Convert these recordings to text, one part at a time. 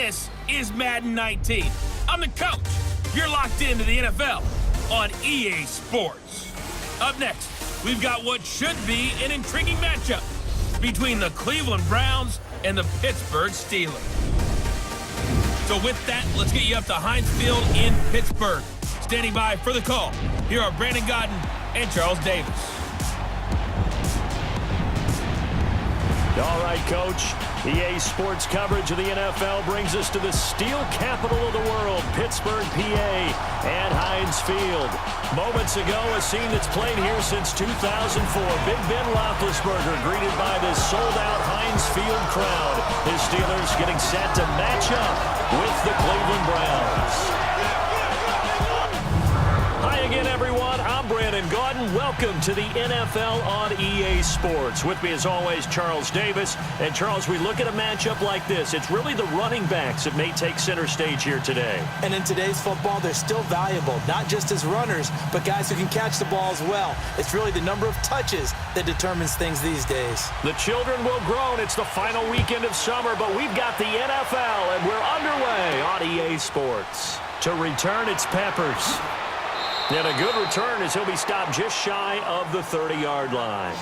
This is Madden 19. I'm the coach. You're locked into the NFL on EA Sports. Up next, we've got what should be an intriguing matchup between the Cleveland Browns and the Pittsburgh Steelers. So with that, let's get you up to HEINZ Field in Pittsburgh. Standing by for the call, here are Brandon Godden and Charles Davis. All right, Coach. EA Sports coverage of the NFL brings us to the steel capital of the world, Pittsburgh, PA, and HEINZ Field. Moments ago, a scene that's played here since 2004. Big Ben Roethlisberger greeted by this sold-out HEINZ Field crowd. His Steelers getting set to match up with the Cleveland Browns. Hi again, everyone. I'm Brandon Godden. Welcome to the NFL on EA Sports. With me, as always, Charles Davis. And, Charles, we look at a matchup like this. It's really the running backs that may take center stage here today. And in today's football, they're still valuable, not just as runners, but guys who can catch the ball as well. It's really the number of touches that determines things these days. The children will groan. It's the final weekend of summer, but we've got the NFL, and we're underway on EA Sports. To return, it's Peppers. And a good return as he'll be stopped just shy of the 30-yard line.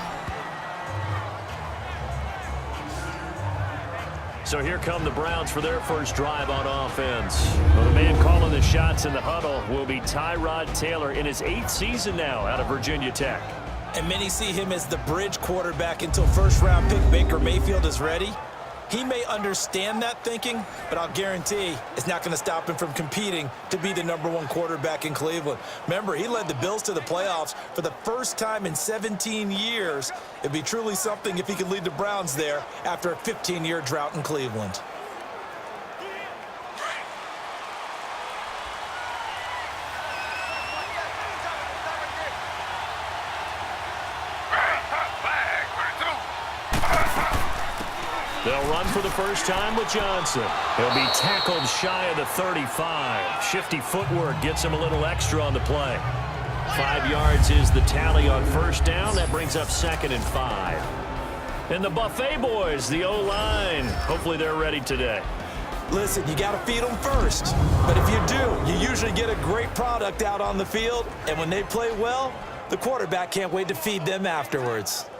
So here come the Browns for their first drive on offense. Well, the man calling the shots in the huddle will be Tyrod Taylor in his 8th season now out of Virginia Tech. And many see him as the bridge quarterback until first-round pick Baker Mayfield is ready. He may understand that thinking, but I'll guarantee it's not going to stop him from competing to be the #1 quarterback in Cleveland. Remember, he led the Bills to the playoffs for the first time in 17 years. It'd be truly something if he could lead the Browns there after a 15-year drought in Cleveland. They'll run for the first time with Johnson. He'll be tackled shy of the 35. Shifty footwork gets him a little extra on the play. 5 yards is the tally on first down. That brings up 2nd and 5. And the Buffet boys, the O-line. Hopefully they're ready today. Listen, you got to feed them first. But if you do, you usually get a great product out on the field. And when they play well, the quarterback can't wait to feed them afterwards.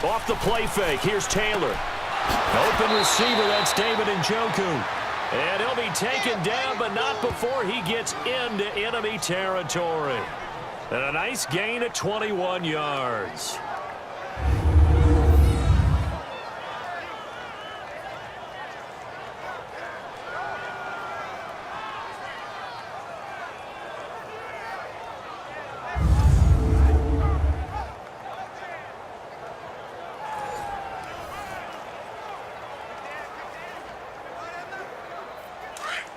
Off the play fake, here's Taylor. Open receiver, that's David Njoku. And he'll be taken down, but not before he gets into enemy territory. And a nice gain of 21 yards.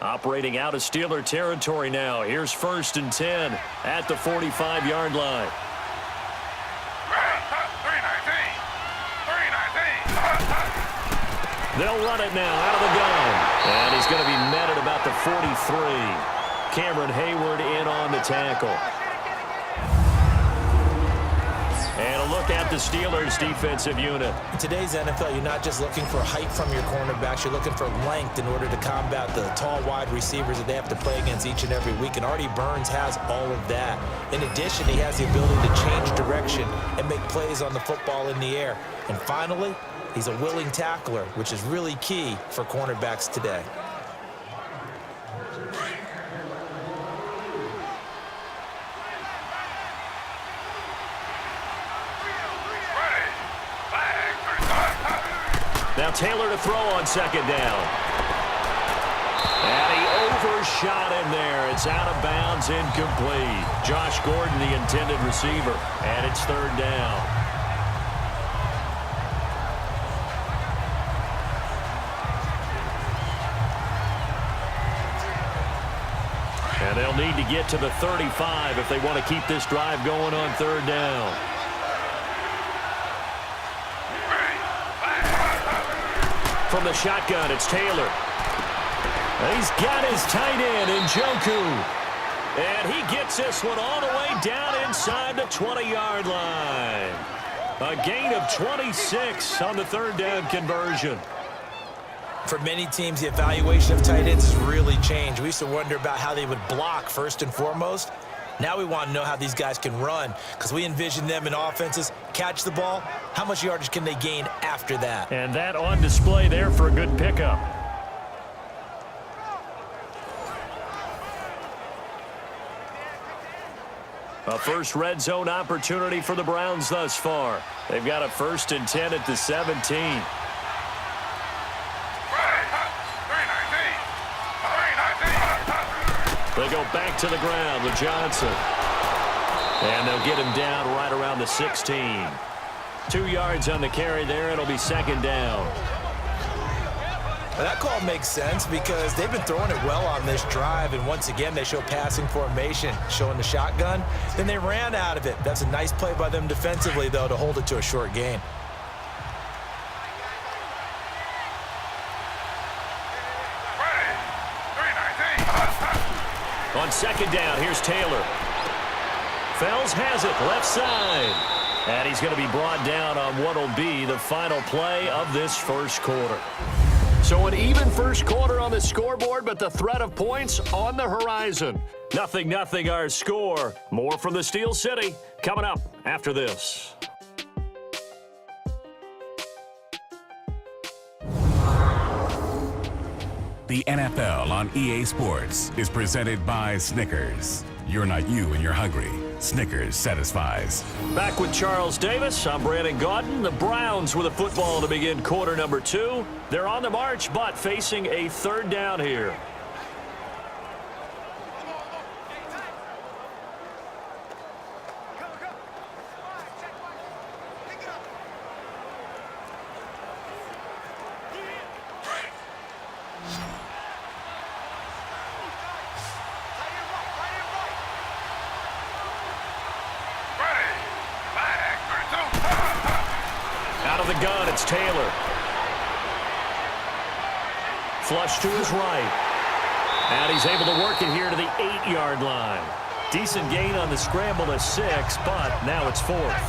Operating out of Steeler territory now. Here's 1st and 10 at the 45-yard line. They'll run it now out of the gun. And he's going to be met at about the 43. Cameron Hayward in on the tackle. And a look at the Steelers' defensive unit. In today's NFL, you're not just looking for height from your cornerbacks. You're looking for length in order to combat the tall wide receivers that they have to play against each and every week. And Artie Burns has all of that. In addition, he has the ability to change direction and make plays on the football in the air. And finally, he's a willing tackler, which is really key for cornerbacks today. Now Taylor to throw on 2nd down. And he overshot him there. It's out of bounds, incomplete. Josh Gordon, the intended receiver. And it's 3rd down. And they'll need to get to the 35 if they want to keep this drive going on 3rd down. From the shotgun, it's Taylor. He's got his tight end, Njoku. And he gets this one all the way down inside the 20-yard line. A gain of 26 on the third down conversion. For many teams, the evaluation of tight ends has really changed. We used to wonder about how they would block first and foremost. Now we want to know how these guys can run, because we envision them in offenses catch the ball. How much yardage can they gain after that? And that on display there for a good pickup. A first red zone opportunity for the Browns thus far. They've got a 1st and 10 at the 17. They go back to the ground with Johnson. And they'll get him down right around the 16. 2 yards on the carry there. It'll be 2nd down. Well, that call makes sense because they've been throwing it well on this drive, and once again they show passing formation, showing the shotgun. Then they ran out of it. That's a nice play by them defensively, though, to hold it to a short gain. On 2nd down, here's Taylor. Fells has it, left side. And he's going to be brought down on what will be the final play of this first quarter. So an even first quarter on the scoreboard, but the threat of points on the horizon. 0-0 our score. More from the Steel City coming up after this. The NFL on EA Sports is presented by Snickers. You're not you and you're hungry. Snickers satisfies. Back with Charles Davis. I'm Brandon Gaudin. The Browns with a football to begin quarter number 2. They're on the march, but facing a 3rd down here. The gun, it's Taylor. Flush to his right. And he's able to work it here to the 8-yard line. Decent gain on the scramble to 6, but now it's 4th.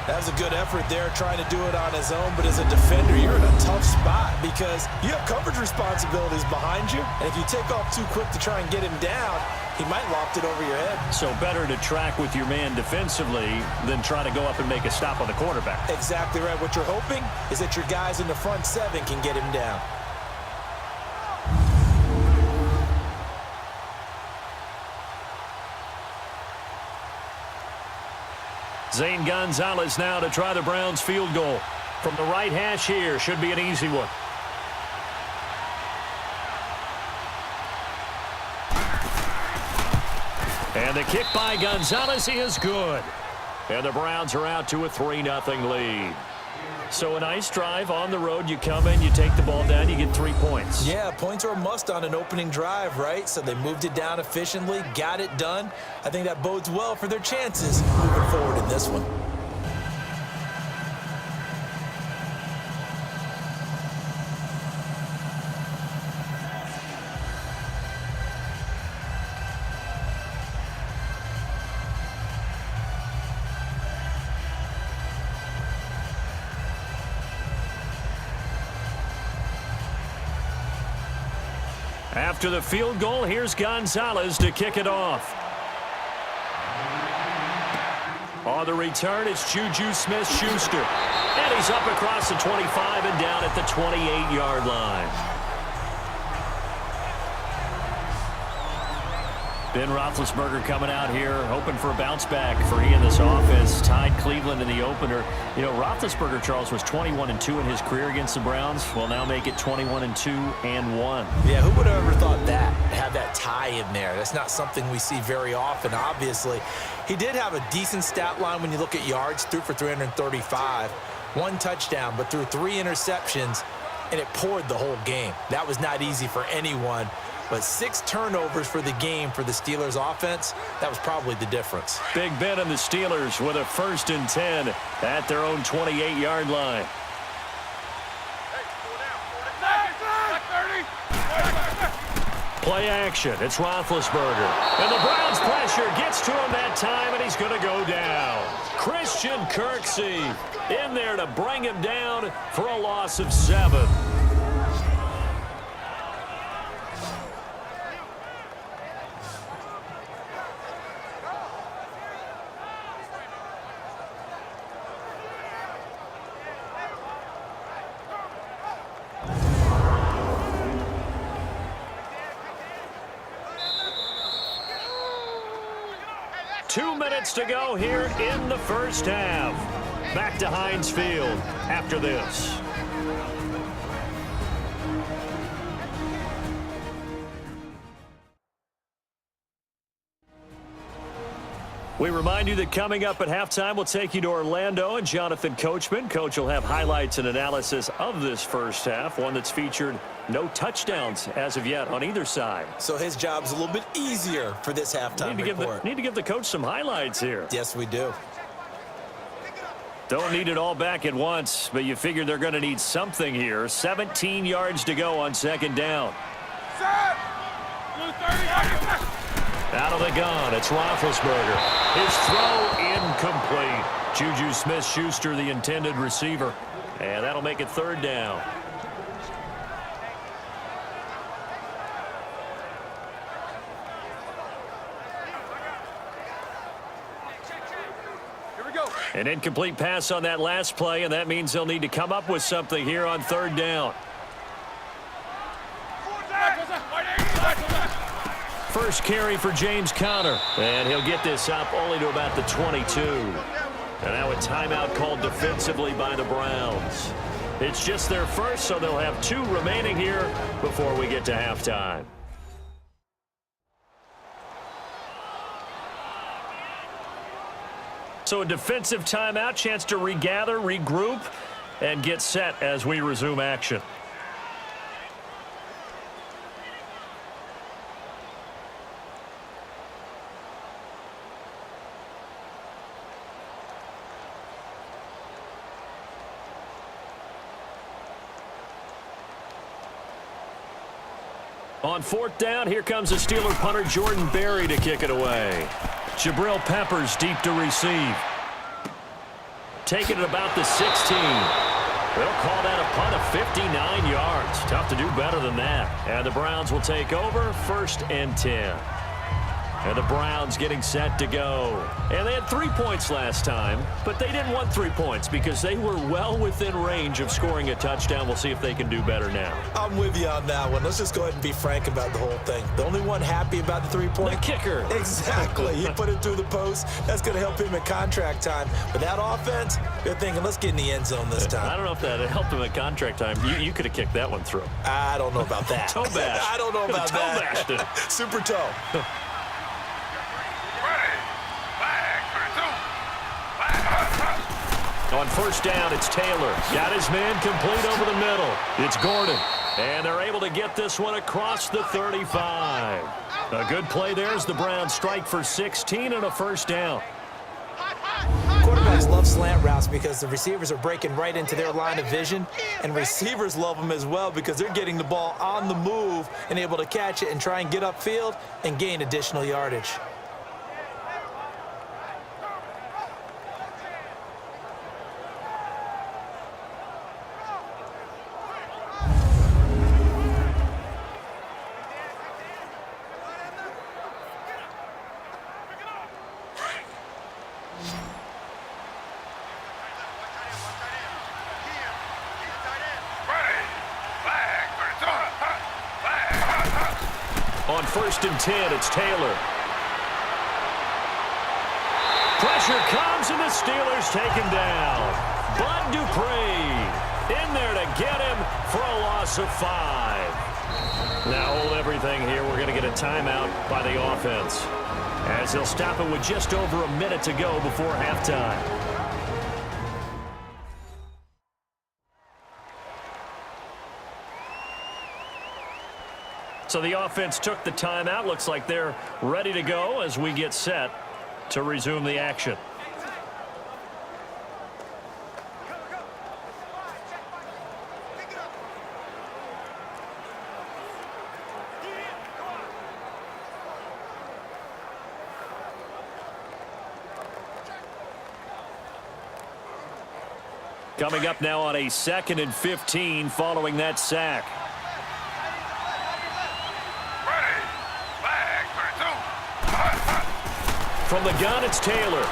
That was a good effort there, trying to do it on his own, but as a defender, you're in a tough spot because you have coverage responsibilities behind you, and if you take off too quick to try and get him down, he might loft it over your head. So better to track with your man defensively than try to go up and make a stop on the quarterback. Exactly right. What you're hoping is that your guys in the front 7 can get him down. Zane Gonzalez now to try the Browns field goal. From the right hash here, should be an easy one. And the kick by Gonzalez is good. And the Browns are out to a 3-0 lead. So a nice drive on the road. You come in, you take the ball down, you get 3 points. Yeah, points are a must on an opening drive, right? So they moved it down efficiently, got it done. I think that bodes well for their chances moving forward in this one. After the field goal, here's Gonzalez to kick it off. On the return, it's Juju Smith-Schuster. And he's up across the 25 and down at the 28-yard line. Ben Roethlisberger coming out here, hoping for a bounce back for he and this offense. Tied Cleveland in the opener. You know, Roethlisberger, Charles, was 21-2 in his career against the Browns. Will now make it 21-2 and 1. Yeah, who would have ever thought that? Have that tie in there. That's not something we see very often, obviously. He did have a decent stat line when you look at yards. Threw for 335. 1 touchdown, but threw 3 interceptions, and it poured the whole game. That was not easy for anyone. But 6 turnovers for the game for the Steelers offense, that was probably the difference. Big Ben and the Steelers with a 1st and 10 at their own 28-yard line. Play action. It's Roethlisberger. And the Browns pressure gets to him that time, and he's going to go down. Christian Kirksey in there to bring him down for a loss of 7. To go here in the first half. Back to HEINZ Field after this. We remind you that coming up at halftime, we'll take you to Orlando and Jonathan Coachman. Coach will have highlights and analysis of this first half, one that's featured no touchdowns as of yet on either side. So his job's a little bit easier for this halftime report. Need to give the coach some highlights here. Yes, we do. Don't need it all back at once, but you figure they're going to need something here. 17 yards to go on second down. Out of the gun, it's Roethlisberger. His throw incomplete. Juju Smith-Schuster, the intended receiver. And that'll make it third down. An incomplete pass on that last play, and that means they'll need to come up with something here on third down. First carry for James Conner, and he'll get this up only to about the 22. And now a timeout called defensively by the Browns. It's just their first, so they'll have 2 remaining here before we get to halftime. So a defensive timeout, chance to regather, regroup, and get set as we resume action. On fourth down, here comes the Steeler punter Jordan Berry to kick it away. Jabril Peppers deep to receive. Taking it about the 16. They'll call that a punt of 59 yards. Tough to do better than that. And the Browns will take over, 1st and 10. And the Browns getting set to go. And they had 3 points last time, but they didn't want 3 points because they were well within range of scoring a touchdown. We'll see if they can do better now. I'm with you on that one. Let's just go ahead and be frank about the whole thing. The only one happy about the 3-point. The kicker. Exactly. He put it through the post. That's going to help him at contract time. But that offense, they're thinking, let's get in the end zone this time. I don't know if that helped him at contract time. You could have kicked that one through. I don't know about that. Toe bash. I don't know about that. Toe bashed it. Super toe. On first down, it's Taylor. Got his man complete over the middle. It's Gordon. And they're able to get this one across the 35. A good play there as the Browns strike for 16 and a first down. Quarterbacks love slant routes because the receivers are breaking right into their line of vision, and receivers love them as well because they're getting the ball on the move and able to catch it and try and get upfield and gain additional yardage. On 1st and 10, it's Taylor. Pressure comes, and the Steelers take him down. Bud Dupree in there to get him for a loss of 5. Now hold everything here. We're going to get a timeout by the offense, as they'll stop it with just over a minute to go before halftime. So the offense took the timeout. Looks like they're ready to go as we get set to resume the action. Coming up now on a 2nd and 15 following that sack. From the gun, it's Taylor.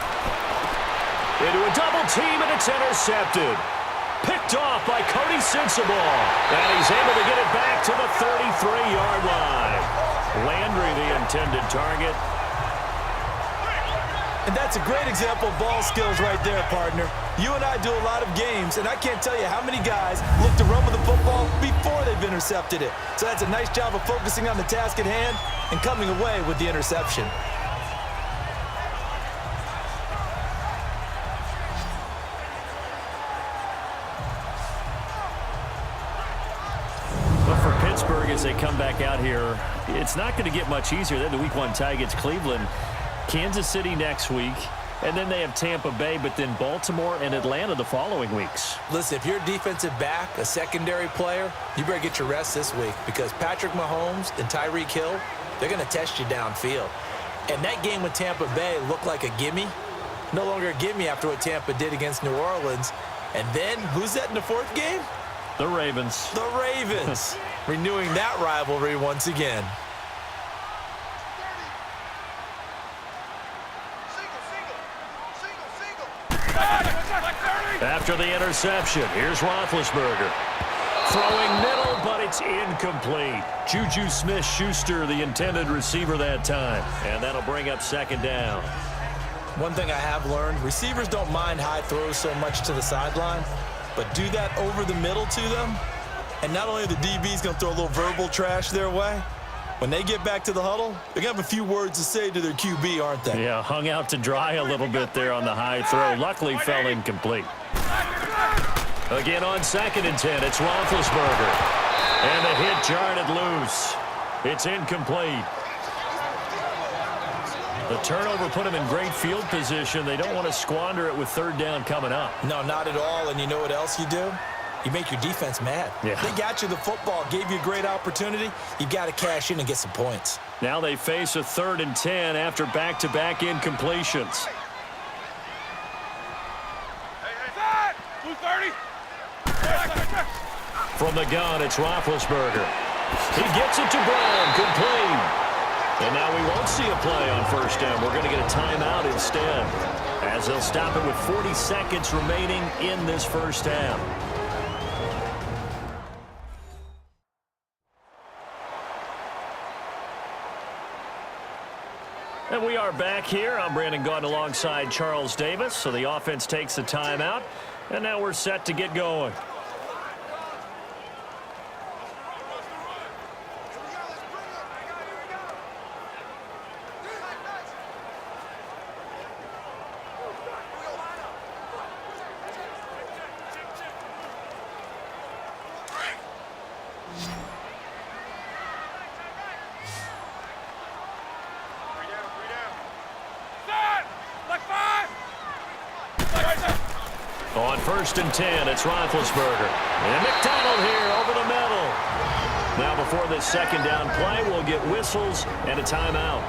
Into a double team, and it's intercepted. Picked off by Cody Sensabaugh. And he's able to get it back to the 33-yard line. Landry, the intended target. And that's a great example of ball skills right there, partner. You and I do a lot of games, and I can't tell you how many guys look to run with the football before they've intercepted it. So that's a nice job of focusing on the task at hand and coming away with the interception. But for Pittsburgh, as they come back out here, it's not going to get much easier. They have the Week 1 tie against Cleveland, Kansas City next week, and then they have Tampa Bay, but then Baltimore and Atlanta the following weeks. Listen, if you're a defensive back, a secondary player, you better get your rest this week because Patrick Mahomes and Tyreek Hill, they're going to test you downfield. And that game with Tampa Bay looked like a gimme. No longer a gimme after what Tampa did against New Orleans. And then, who's that in the 4th game? The Ravens. The Ravens. Renewing that rivalry once again. After the interception, here's Roethlisberger. Throwing middle, but it's incomplete. Juju Smith-Schuster, the intended receiver that time. And that'll bring up 2nd down. One thing I have learned, receivers don't mind high throws so much to the sideline, but do that over the middle to them, and not only are the DBs going to throw a little verbal trash their way, when they get back to the huddle, they're going to have a few words to say to their QB, aren't they? Yeah, hung out to dry a little bit there on the high throw. Luckily, fell incomplete. Again on 2nd and 10, it's Roethlisberger. And the hit jarred it loose. It's incomplete. The turnover put them in great field position. They don't want to squander it with 3rd down coming up. No, not at all. And you know what else you do? You make your defense mad. Yeah. They got you the football, gave you a great opportunity. You got to cash in and get some points. Now they face a 3rd and 10 after back-to-back incompletions. From the gun, it's Roethlisberger. He gets it to Brown, complete. And now we won't see a play on 1st down. We're going to get a timeout instead, as they'll stop it with 40 seconds remaining in this 1st half. And we are back here. I'm Brandon Gaudin alongside Charles Davis. So the offense takes a timeout, and now we're set to get going. On 1st and 10, it's Roethlisberger. And McDonald here over the middle. Now before this 2nd down play, we'll get whistles and a timeout,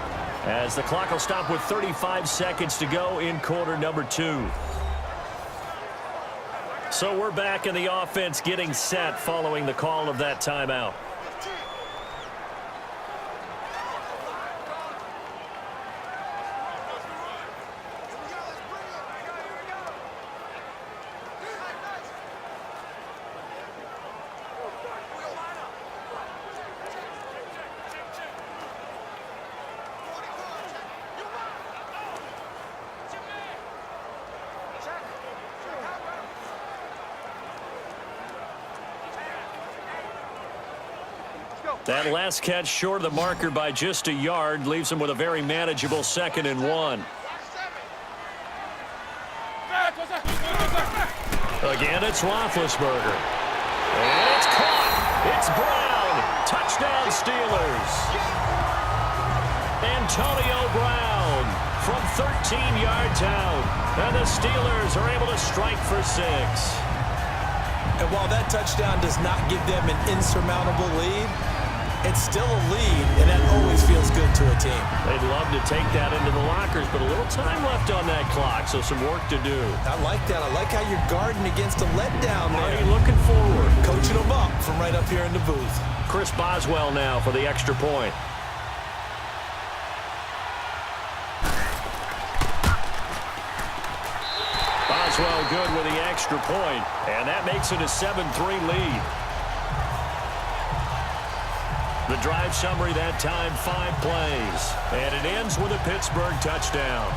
as the clock will stop with 35 seconds to go in quarter number 2. So we're back in the offense getting set following the call of that timeout. That last catch short of the marker by just a yard leaves him with a very manageable 2nd and 1. Again, it's Roethlisberger. And it's caught. It's Brown. Touchdown, Steelers. Antonio Brown from 13-yard out. And the Steelers are able to strike for 6. And while that touchdown does not give them an insurmountable lead, it's still a lead, and that always feels good to a team. team. They'd love to take that into the lockers, but a little time left on that clock, so some work to do. I like that. I like how you're guarding against a letdown there. Are you looking forward? Coaching them up from right up here in the booth. Chris Boswell now for the extra point. Boswell good with the extra point, and that makes it a 7-3 lead. The drive summary that time, 5 plays. And it ends with a Pittsburgh touchdown.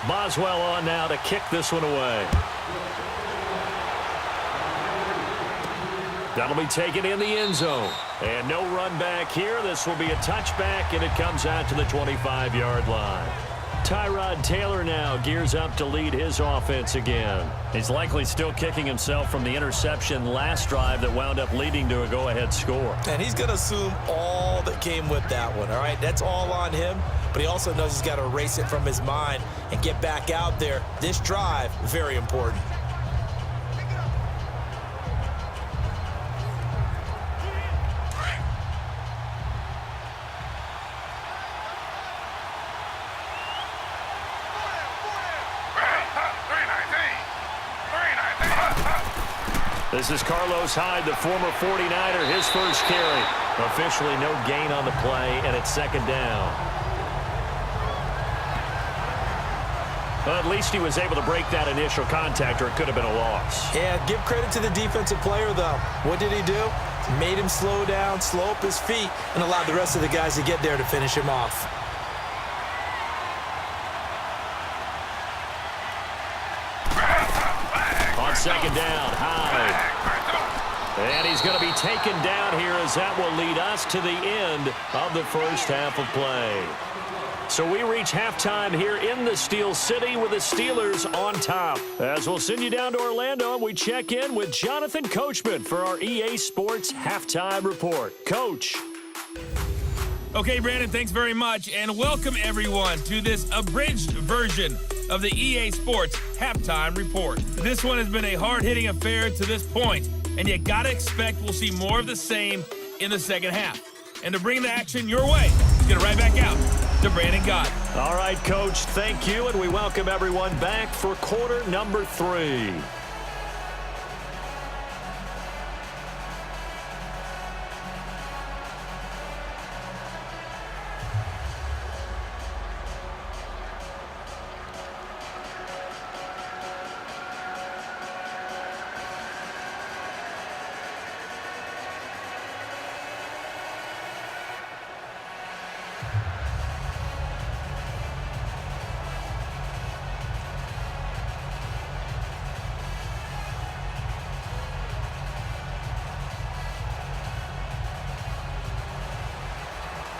Boswell on now to kick this one away. That'll be taken in the end zone. And no run back here. This will be a touchback, and it comes out to the 25-yard line. Tyrod Taylor now gears up to lead his offense again. He's likely still kicking himself from the interception last drive that wound up leading to a go-ahead score. And he's going to assume all that came with that one, all right? That's all on him, but he also knows he's got to erase it from his mind and get back out there. This drive, very important. This is Carlos Hyde, the former 49er, his first carry. Officially no gain on the play, and it's second down. Well, at least he was able to break that initial contact, or it could have been a loss. Yeah, give credit to the defensive player, though. What did he do? Made him slow down, slow up his feet, and allowed the rest of the guys to get there to finish him off. On second down, Hyde. And he's going to be taken down here as that will lead us to the end of the first half of play. So we reach halftime here in the Steel City with the Steelers on top. As we'll send you down to Orlando, and we check in with Jonathan Coachman for our EA Sports Halftime Report. Coach. Okay, Brandon, thanks very much, and welcome everyone to this abridged version of the EA Sports Halftime Report. This one has been a hard-hitting affair to this point, and you gotta expect we'll see more of the same in the second half. And to bring the action your way, let's get it right back out to Brandon Gott. All right, Coach, thank you, and we welcome everyone back for quarter number 3.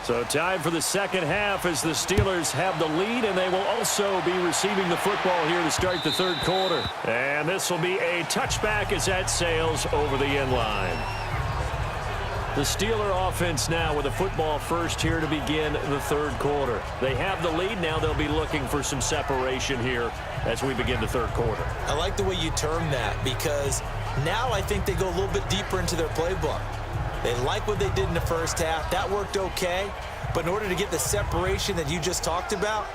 So time for the second half as the Steelers have the lead, and they will also be receiving the football here to start the third quarter. And this will be a touchback as that sails over the end line. The Steeler offense now with a football first here to begin the third quarter. They have the lead. Now they'll be looking for some separation here as we begin the third quarter. I like the way you term that, because now I think they go a little bit deeper into their playbook. They like what they did in the first half. That worked okay. But in order to get the separation that you just talked about,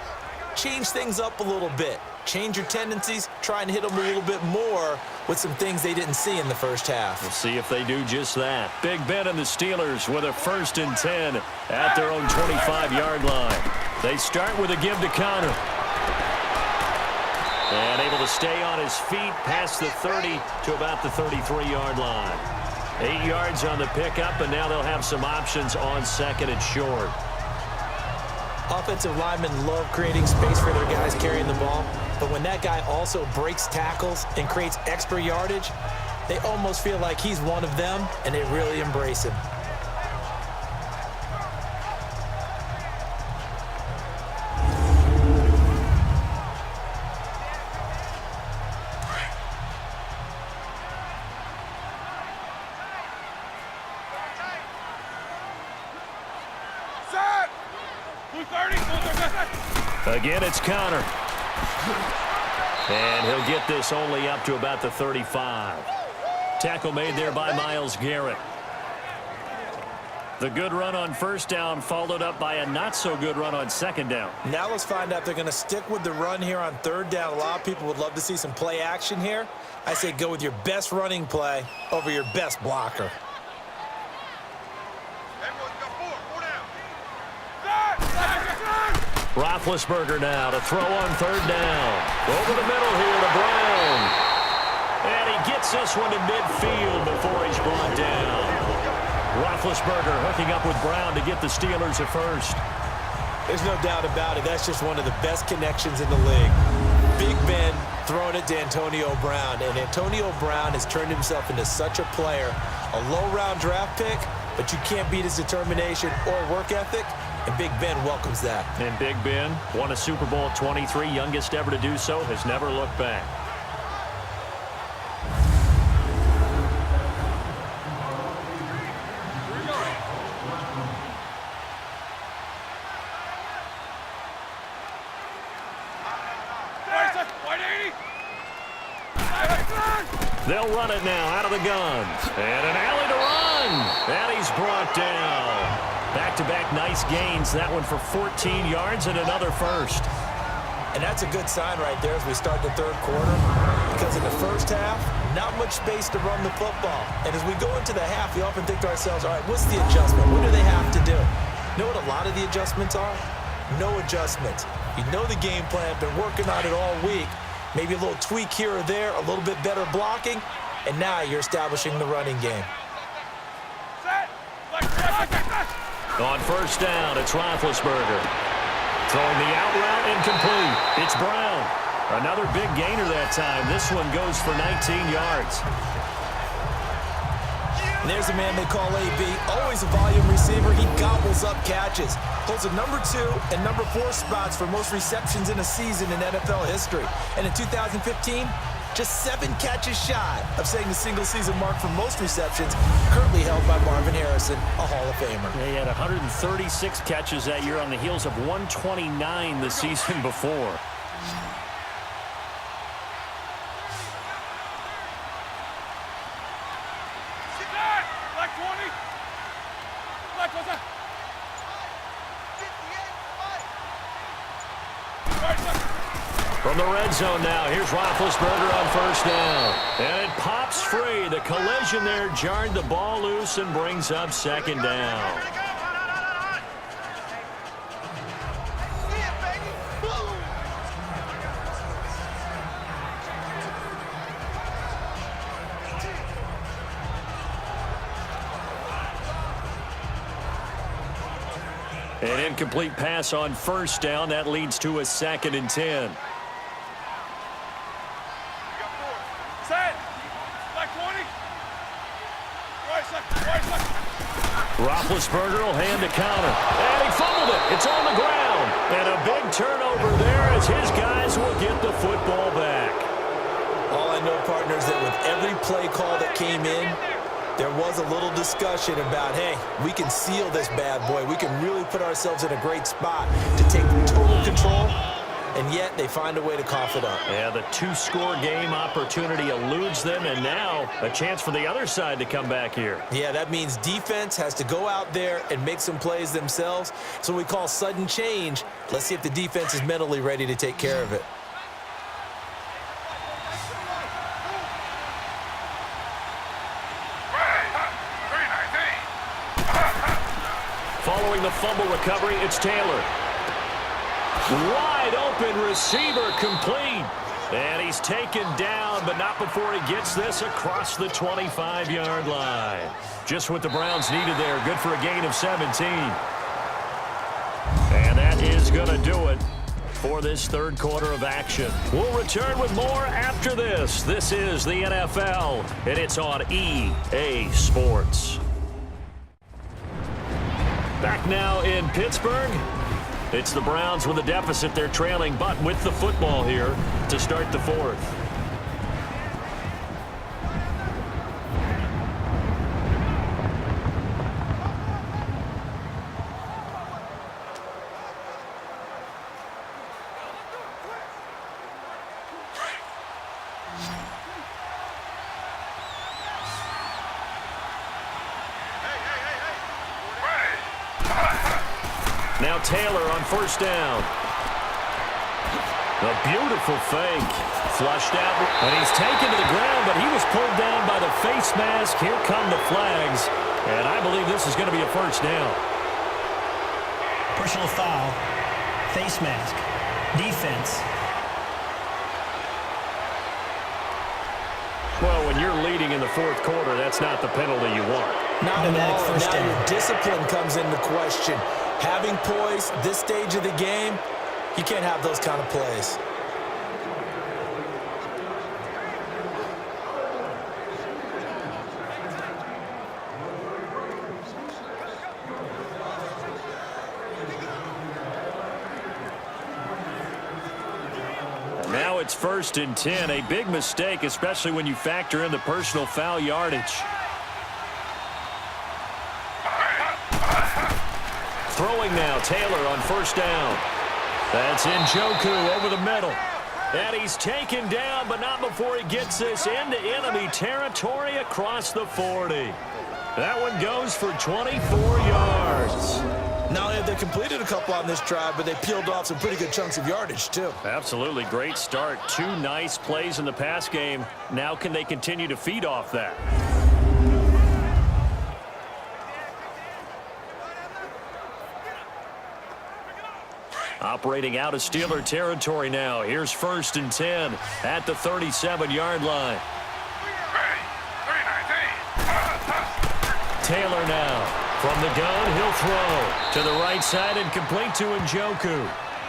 change things up a little bit. Change your tendencies. Try and hit them a little bit more with some things they didn't see in the first half. We'll see if they do just that. Big Ben and the Steelers with a 1st and 10 at their own 25-yard line. They start with a give to Connor. And able to stay on his feet past the 30 to about the 33-yard line. 8 yards on the pickup, and now they'll have some options on second and short. Offensive linemen love creating space for their guys carrying the ball, but when that guy also breaks tackles and creates extra yardage, they almost feel like he's one of them, and they really embrace him. Again, it's Connor. And he'll get this only up to about the 35. Tackle made there by Myles Garrett. The good run on first down followed up by a not-so-good run on second down. Now let's find out if they're going to stick with the run here on third down. A lot of people would love to see some play action here. I say go with your best running play over your best blocker. Roethlisberger now to throw on third down. Over the middle here to Brown. And he gets this one to midfield before he's brought down. Roethlisberger hooking up with Brown to get the Steelers at first. There's no doubt about it. That's just one of the best connections in the league. Big Ben throwing it to Antonio Brown. And Antonio Brown has turned himself into such a player. A low-round draft pick, but you can't beat his determination or work ethic. And Big Ben welcomes that. And Big Ben won a Super Bowl at 23, youngest ever to do so, has never looked back. They'll run it now out of the gun. And an alley to run. And he's brought down. Back-to-back nice gains. That one for 14 yards and another first. And that's a good sign right there as we start the third quarter. Because in the first half, not much space to run the football. And as we go into the half, we often think to ourselves, all right, what's the adjustment? What do they have to do? You know what a lot of the adjustments are? No adjustments. You know the game plan, been working on it all week. Maybe a little tweak here or there, a little bit better blocking, and now you're establishing the running game. On first down, it's Roethlisberger. Throwing the out route incomplete. It's Brown. Another big gainer that time. This one goes for 19 yards. And there's a man they call AB. Always a volume receiver. He gobbles up catches. Holds a number 2 and number 4 spots for most receptions in a season in NFL history. And in 2015, just 7 catches shy of setting the single-season mark for most receptions, currently held by Marvin Harrison, a Hall of Famer. Yeah, he had 136 catches that year on the heels of 129 the season before. From the red zone now, here's Roethlisberger on first down. And it pops free. The collision there jarred the ball loose and brings up second down. An incomplete pass on first down. That leads to a 2nd and 10. Roethlisberger will hand the counter. And he fumbled it. It's on the ground. And a big turnover there as his guys will get the football back. All I know, partners, that with every play call that came in, there was a little discussion about, hey, we can seal this bad boy. We can really put ourselves in a great spot to take total control. And yet they find a way to cough it up. Yeah, the 2-score game opportunity eludes them, and now a chance for the other side to come back here. Yeah, that means defense has to go out there and make some plays themselves. So we call sudden change. Let's see if the defense is mentally ready to take care of it. Following the fumble recovery, it's Taylor. Wide open receiver complete. And he's taken down, but not before he gets this across the 25-yard line. Just what the Browns needed there. Good for a gain of 17. And that is going to do it for this third quarter of action. We'll return with more after this. This is the NFL, and it's on EA Sports. Back now in Pittsburgh. It's the Browns with a deficit. They're trailing, but with the football here to start the fourth. Now Taylor on first down. A beautiful fake. Flushed out. And he's taken to the ground, but he was pulled down by the face mask. Here come the flags. And I believe this is going to be a first down. Personal foul. Face mask. Defense. Well, when you're leading in the fourth quarter, that's not the penalty you want. Not at all. Now your discipline comes into question. Having poise this stage of the game, you can't have those kind of plays. And now it's 1st and 10. A big mistake, especially when you factor in the personal foul yardage. Throwing now, Taylor on first down. That's Njoku over the middle. And he's taken down, but not before he gets this into enemy territory across the 40. That one goes for 24 yards. Not only have they completed a couple on this drive, but they peeled off some pretty good chunks of yardage, too. Absolutely great start. 2 nice plays in the pass game. Now can they continue to feed off that? Operating out of Steeler territory now. Here's 1st and 10 at the 37-yard line. Taylor now from the gun. He'll throw to the right side and complete to Njoku.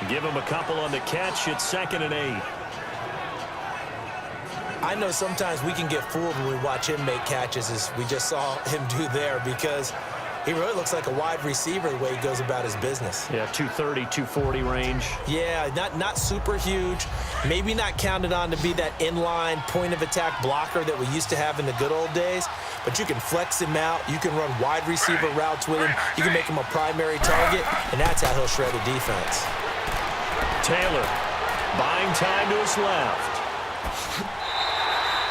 Give him a couple on the catch. It's 2nd and 8. I know sometimes we can get fooled when we watch him make catches, as we just saw him do there, because he really looks like a wide receiver the way he goes about his business. Yeah, 230, 240 range. Yeah, not super huge. Maybe not counted on to be that inline point-of-attack blocker that we used to have in the good old days. But you can flex him out. You can run wide receiver routes with him. You can make him a primary target, and that's how he'll shred a defense. Taylor buying time to his left.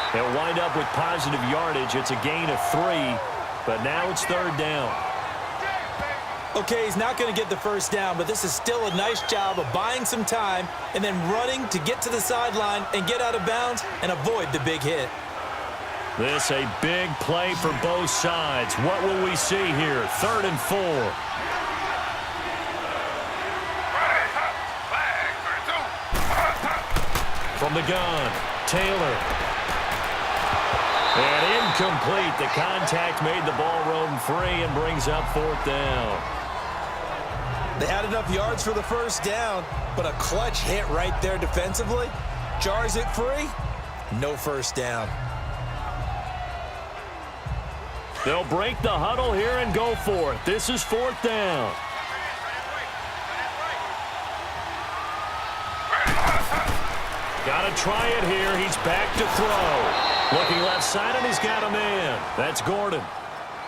They'll wind up with positive yardage. It's a gain of 3. But now it's 3rd down. Okay, he's not going to get the first down, but this is still a nice job of buying some time and then running to get to the sideline and get out of bounds and avoid the big hit. This a big play for both sides. What will we see here? 3rd and 4. From the gun, Taylor. And incomplete. The contact made the ball roam free and brings up 4th down. They had enough yards for the first down, but a clutch hit right there defensively jars it free. No first down. They'll break the huddle here and go for it. This is 4th down. Got to try it here. He's back to throw. Looking left side, and he's got a man. That's Gordon.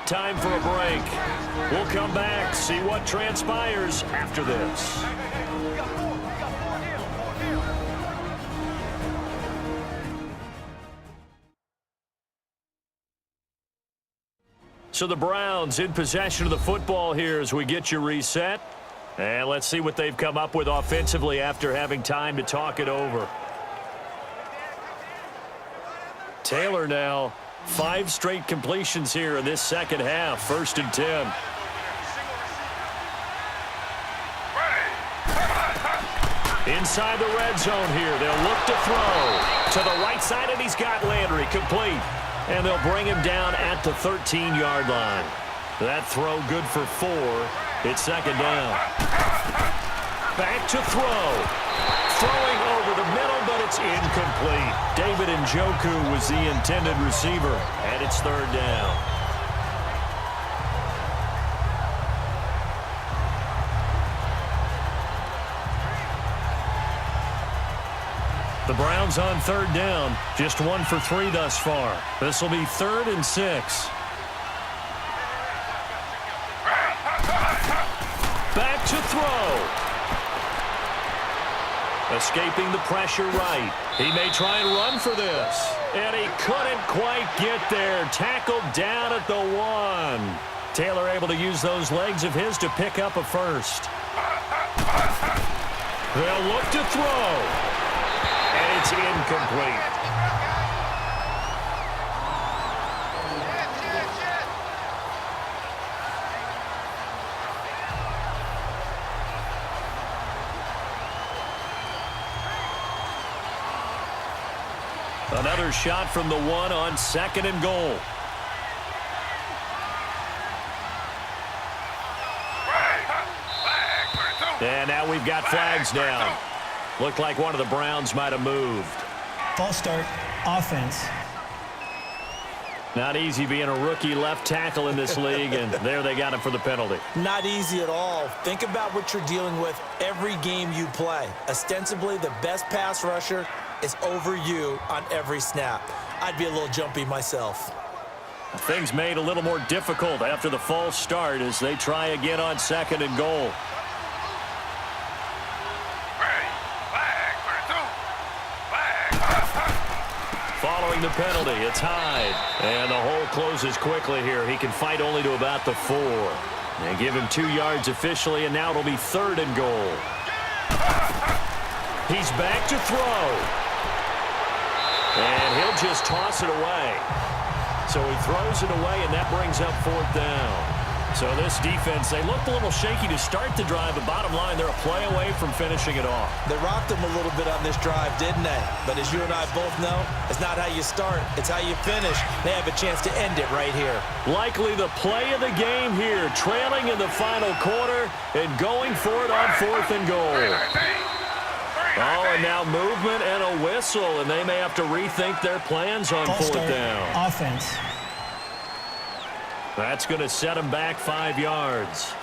Time for a break. We'll come back, see what transpires after this. So the Browns in possession of the football here as we get you reset. And let's see what they've come up with offensively after having time to talk it over. Taylor now, 5 straight completions here in this second half. 1st and 10. Inside the red zone here. They'll look to throw to the right side, and he's got Landry complete. And they'll bring him down at the 13-yard line. That throw good for 4. It's second down. Back to throw. Throwing over the middle, but it's incomplete. David Njoku was the intended receiver, and it's third down. The Browns on third down, just 1 for 3 thus far. This will be 3rd and 6. Back to throw. Escaping the pressure right. He may try and run for this. And he couldn't quite get there. Tackled down at the 1. Taylor able to use those legs of his to pick up a first. They'll look to throw. And it's incomplete. Another shot from the 1 on 2nd and goal. And now we've got flags down. Looked like one of the Browns might have moved. False start, offense. Not easy being a rookie left tackle in this league, and there they got him for the penalty. Not easy at all. Think about what you're dealing with every game you play. Ostensibly, the best pass rusher is over you on every snap. I'd be a little jumpy myself. Things made a little more difficult after the false start as they try again on 2nd and goal. Following the penalty, it's Hyde. And the hole closes quickly here. He can fight only to about the 4. They give him 2 yards officially, and now it'll be 3rd and goal. He's back to throw. And he'll just toss it away. So he throws it away, and that brings up 4th down. So this defense, they looked a little shaky to start the drive, but bottom line, they're a play away from finishing it off. They rocked them a little bit on this drive, didn't they? But as you and I both know, it's not how you start, it's how you finish. They have a chance to end it right here. Likely the play of the game here, trailing in the final quarter and going for it on 4th and goal. Oh, and now movement and a whistle, and they may have to rethink their plans on 4th down. Offense. That's going to set them back 5 yards.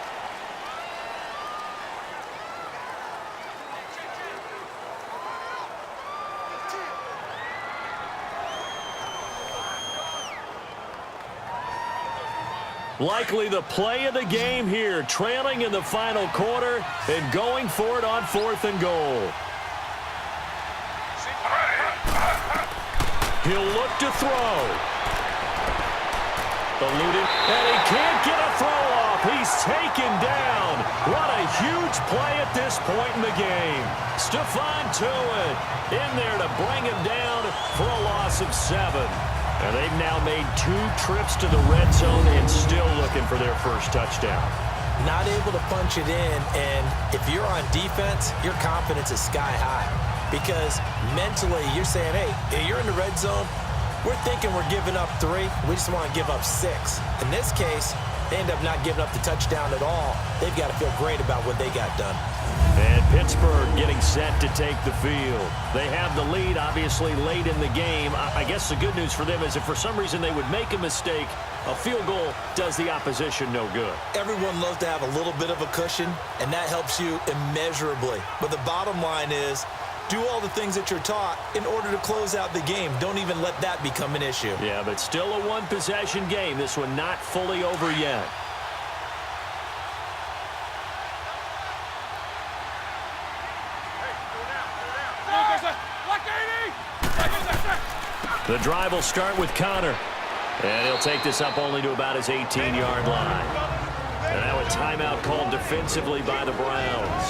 Likely the play of the game here, trailing in the final quarter and going for it on 4th and goal. He'll look to throw. Eluded, and he can't get a throw off. He's taken down. What a huge play at this point in the game. Stephon Tuitt in there to bring him down for a loss of 7. And they've now made 2 trips to the red zone and still looking for their first touchdown. Not able to punch it in, and if you're on defense, your confidence is sky high. Because mentally, you're saying, hey, you're in the red zone. We're thinking we're giving up 3. We just want to give up 6. In this case, they end up not giving up the touchdown at all. They've got to feel great about what they got done. And Pittsburgh getting set to take the field. They have the lead, obviously, late in the game. I guess the good news for them is if for some reason they would make a mistake, a field goal does the opposition no good. Everyone loves to have a little bit of a cushion, and that helps you immeasurably. But the bottom line is, do all the things that you're taught in order to close out the game. Don't even let that become an issue. Yeah, but still a one-possession game. This one not fully over yet. The drive will start with Connor. And he'll take this up only to about his 18-yard line. And now a timeout called defensively by the Browns,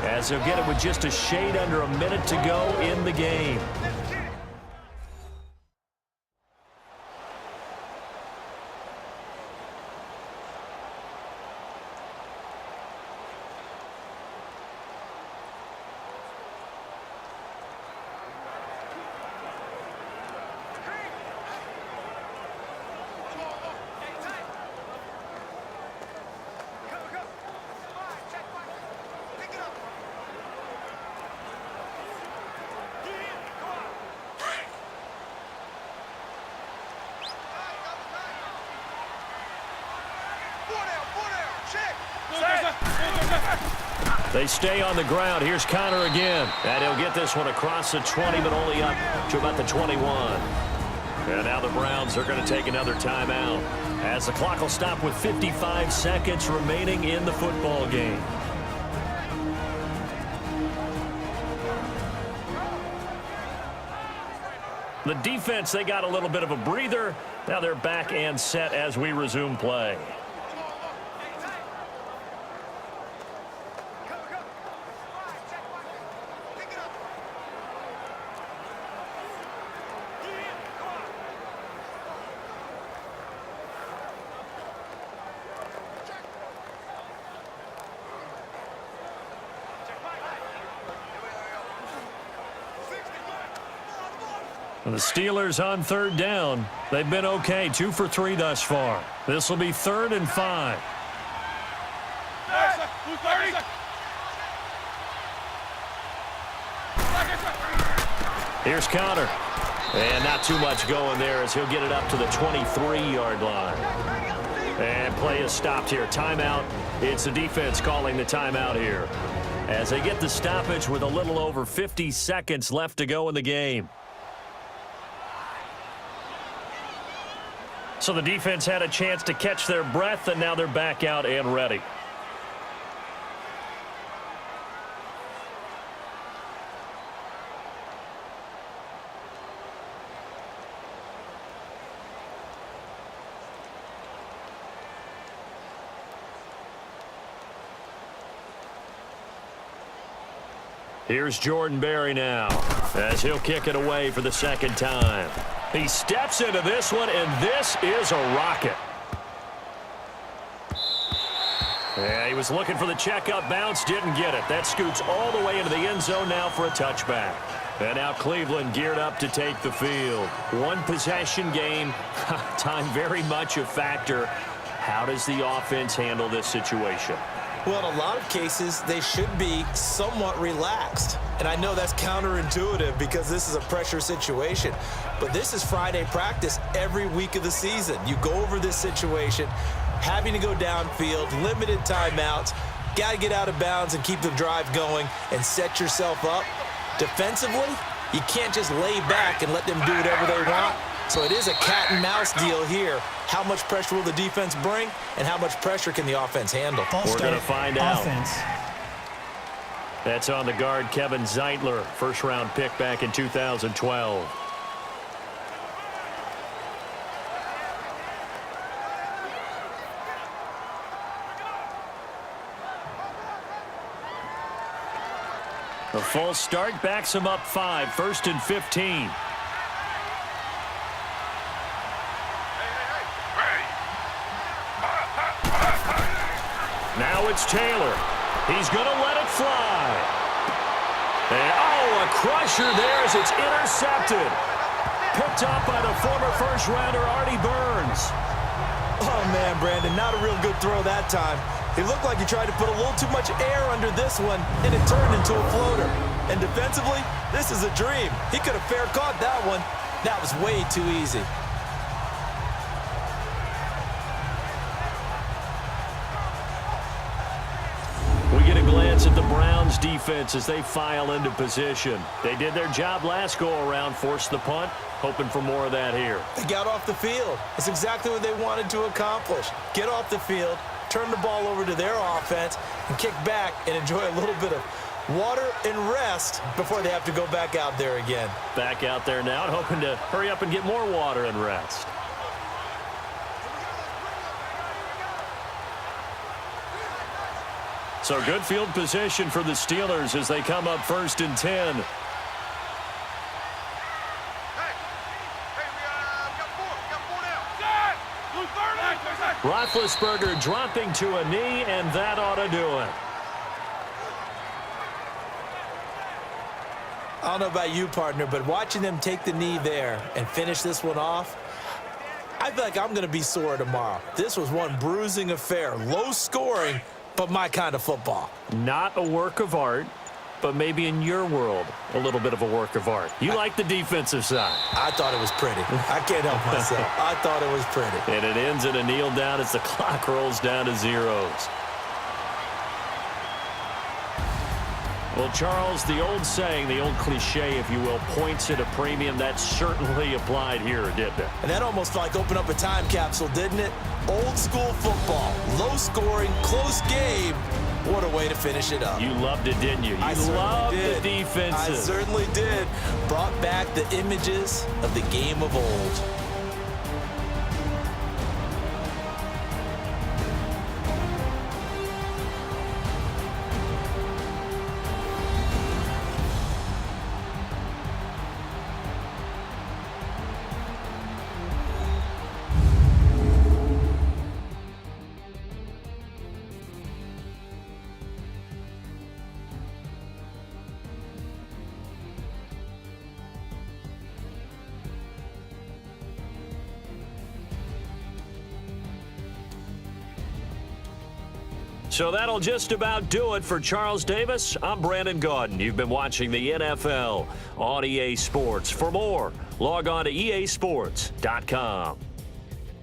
as they'll get it with just a shade under a minute to go in the game. They stay on the ground. Here's Connor again. And he'll get this one across the 20, but only up to about the 21. And now the Browns are going to take another timeout, as the clock will stop with 55 seconds remaining in the football game. The defense, they got a little bit of a breather. Now they're back and set as we resume play. The Steelers on third down. They've been okay, 2 for 3 thus far. This will be 3rd and 5. Here's Connor. And not too much going there as he'll get it up to the 23-yard line. And play is stopped here. Timeout. It's the defense calling the timeout here, as they get the stoppage with a little over 50 seconds left to go in the game. So the defense had a chance to catch their breath, and now they're back out and ready. Here's Jordan Berry now, as he'll kick it away for the second time. He steps into this one, and this is a rocket. Yeah, he was looking for the checkup bounce, didn't get it. That scoots all the way into the end zone now for a touchback. And now Cleveland geared up to take the field. One possession game, time very much a factor. How does the offense handle this situation? Well, in a lot of cases, they should be somewhat relaxed. And I know that's counterintuitive because this is a pressure situation. But this is Friday practice every week of the season. You go over this situation, having to go downfield, limited timeouts, got to get out of bounds and keep the drive going and set yourself up. Defensively, you can't just lay back and let them do whatever they want. So it is a cat and mouse deal here. How much pressure will the defense bring, and how much pressure can the offense handle? We're going to find out. Offense. That's on the guard, Kevin Zeitler, first-round pick back in 2012. The false start backs him up 5, 1st and 15. Now it's Taylor. He's going to let it fly. And, oh, a crusher there as it's intercepted. Picked up by the former first-rounder, Artie Burns. Oh, man, Brandon, not a real good throw that time. It looked like he tried to put a little too much air under this one, and it turned into a floater. And defensively, this is a dream. He could have fair caught that one. That was way too easy. We get a glance at the Browns defense as they file into position. They did their job last go-around, forced the punt, hoping for more of that here. They got off the field. It's exactly what they wanted to accomplish. Get off the field, turn the ball over to their offense, and kick back and enjoy a little bit of water and rest before they have to go back out there again. Back out there now and hoping to hurry up and get more water and rest. So good field position for the Steelers as they come up 1st and 10. Roethlisberger dropping to a knee, and that ought to do it. I don't know about you, partner, but watching them take the knee there and finish this one off, I feel like I'm going to be sore tomorrow. This was one bruising affair. Low scoring, but my kind of football. Not a work of art, but maybe in your world, a little bit of a work of art. You like the defensive side. I thought it was pretty. I can't help myself. I thought it was pretty. And it ends in a kneel down as the clock rolls down to zeros. Well, Charles, the old saying, the old cliche, if you will, points at a premium, that certainly applied here, didn't it? And that almost like opened up a time capsule, didn't it? Old school football, low scoring, close game. What a way to finish it up. You loved it, didn't you? You loved the defenses. I certainly did. Brought back the images of the game of old. So that'll just about do it for Charles Davis. I'm Brandon Gaudin. You've been watching the NFL on EA Sports. For more, log on to easports.com.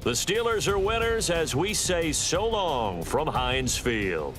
The Steelers are winners as we say so long from HEINZ Field.